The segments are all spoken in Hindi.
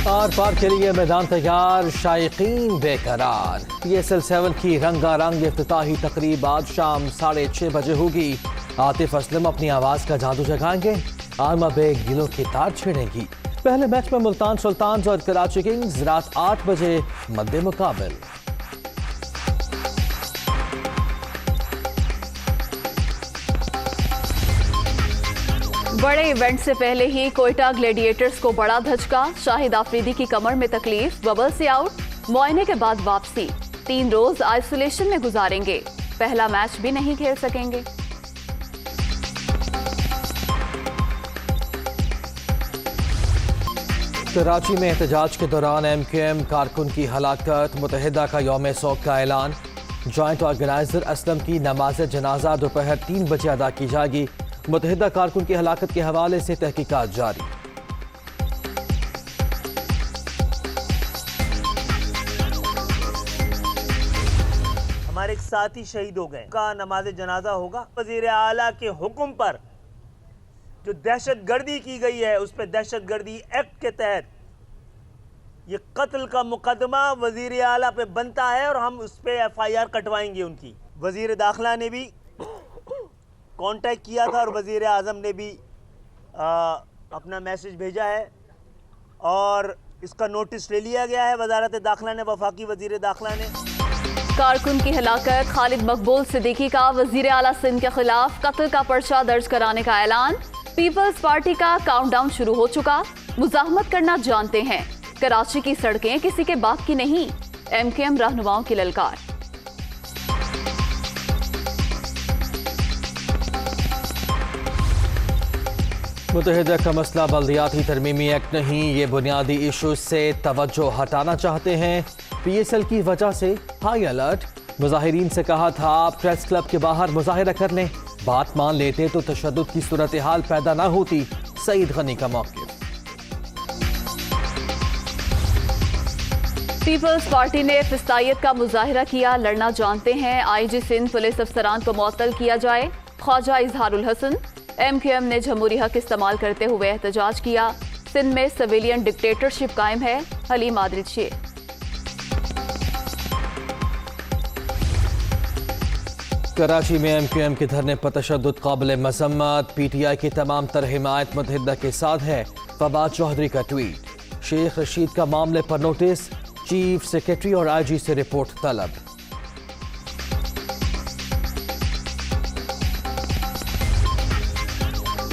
आर पार के लिए मैदान तैयार, शायकीन बेकरार। PSL 7 की रंगारंग इफ्तिताही तकरीब आज शाम 6:30 बजे होगी। आतिफ असलम अपनी आवाज का जादू जगाएंगे, आर्मा बेग दिलों की तार छेड़ेंगी। पहले मैच में मुल्तान सुल्तान्स और कराची किंग्स रात 8 बजे मद्दे मुकाबिल। बड़े इवेंट से पहले ही कोयटा ग्लैडिएटर्स को बड़ा धचका। शाहिद आफरीदी की कमर में तकलीफ, बबल से आउट, मुआयने के बाद वापसी। 3 रोज आइसोलेशन में गुजारेंगे, पहला मैच भी नहीं खेल सकेंगे। कराची में एहतजाज के दौरान MKM कारकुन की हलाकत, मुत्तहिदा का यौम शोक का ऐलान। जॉइंट ऑर्गेनाइजर असलम की नमाज जनाजा दोपहर 3 बजे अदा की जाएगी। मुत्तहिदा कारकुन की हलाकत के हवाले से तहकीकात जारी। हमारे एक साथी शहीद हो गए, का नमाज जनाजा होगा। वजीर आला के हुक्म पर जो दहशतगर्दी की गई है, उस पर दहशतगर्दी एक्ट के तहत ये कत्ल का मुकदमा वजीर आला पे बनता है और हम उस पर FIR कटवाएंगे उनकी। वजीर दाखिला ने भी कांटेक्ट किया था और वजीर आज़म ने भी अपना मैसेज भेजा है और इसका नोटिस ले लिया गया है वजारत दाखिला ने, वफाकी वजीर दाखिला ने। कारकुन की हलाकत, खालिद मकबूल सिद्दीकी का वजीर आला सिंध के खिलाफ कत्ल का पर्चा दर्ज कराने का ऐलान। पीपल्स पार्टी का काउंटडाउन शुरू हो चुका, मुजाहमत करना जानते हैं। कराची की सड़कें किसी के बाप की नहीं, MKM रहनुमाओं की ललकार। मुत्तहिदा का मसला बल्दियाती तरमीमी एक्ट नहीं, ये बुनियादी इशू से तवज्जो हटाना चाहते हैं। PSL की वजह से हाई अलर्ट। मुजाहिरीन से कहा था प्रेस क्लब के बाहर मुजाहिरा कर लें, बात मान लेते तो तशद्दुद की सूरत हाल पैदा ना होती। सईद गनी का मौक़िफ़। पीपल्स पार्टी ने फिस्तायत का मुजाहिरा किया, लड़ना जानते हैं। IG सिंध पुलिस अफसरान को मुअत्तल किया जाए। ख्वाजा इजहारुल हसन। MKM ने जमहूरी हक इस्तेमाल करते हुए एहतजाज किया। सिंध में सिविलियन डिक्टेटरशिप कायम है, हलीम आदिल शेख। कराची में MKM के धरने पर तशद्दुद काबिल मज़म्मत। PTI की तमाम तर हिमायत मुत्तहिदा के साथ है। फवाद चौधरी का ट्वीट। शेख रशीद का मामले पर नोटिस, चीफ सेक्रेटरी और IG से रिपोर्ट तलब।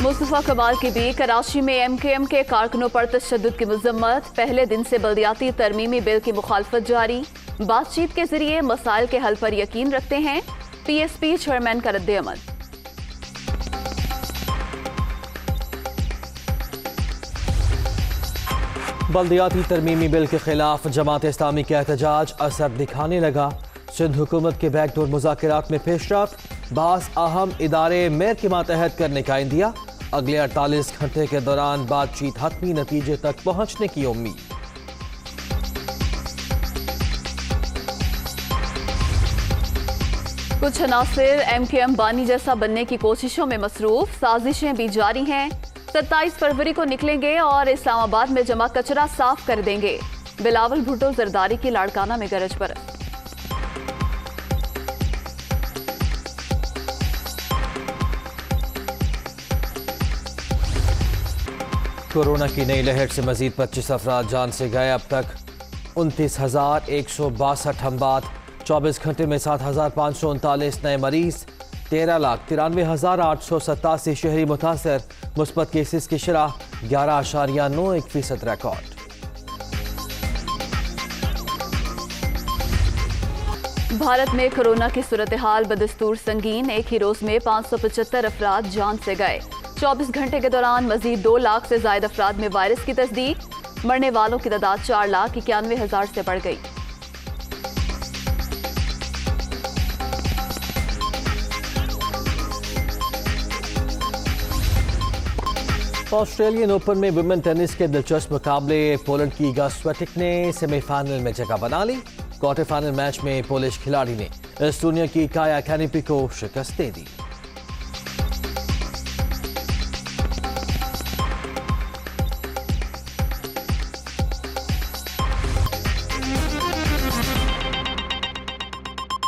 मुस्तफा कमाल की भी कराची में MKM के कारकुनों पर तशद्दुद की मज़म्मत। पहले दिन से बल्दियाती तरमीमी बिल की मुखालफत जारी। बातचीत के जरिए मसाइल के हल पर यकीन रखते हैं। PSP चेयरमैन का रद्द-ए-अमल। बल्दियाती तरमीमी बिल के खिलाफ जमात इस्लामी का एहतजाज असर दिखाने लगा। सिंध हुकूमत के बैकडोर मुज़ाकरात में पेशरफ्त, बास अहम इदारे मेयर के मातहत करने का इंदिया। अगले 48 घंटे के दौरान बातचीत हतमी नतीजे तक पहुंचने की उम्मीद। कुछ अनासिर MKM बानी जैसा बनने की कोशिशों में मसरूफ, साजिशें भी जारी हैं। 27 फरवरी को निकलेंगे और इस्लामाबाद में जमा कचरा साफ कर देंगे। बिलावल भुट्टो जरदारी की लाड़काना में गरज बरस। कोरोना की नई लहर से मजीद 25 अफराद जान से गए। अब तक 29,162 हमबात। 24 घंटे में 7,539 नए मरीज। 13,93,887 शहरी मुतासर। मुस्बत केसेस की शरह 11.91% रिकॉर्ड। भारत में कोरोना की सूरत हाल बदस्तूर संगीन। एक ही रोज में 575 अफराद जान से गए। 24 घंटे के दौरान मजीद 2 लाख से ज्यादा अफराद में वायरस की तस्दीक। मरने वालों की तादाद 4,91,000 से बढ़ गई। ऑस्ट्रेलियन ओपन में वुमेन टेनिस के दिलचस्प मुकाबले। पोलैंड की इगा स्विएटेक ने सेमीफाइनल में जगह बना ली। क्वार्टर फाइनल मैच में पोलिश खिलाड़ी ने एस्टोनिया की काया कानेपी को शिकस्त दे दी।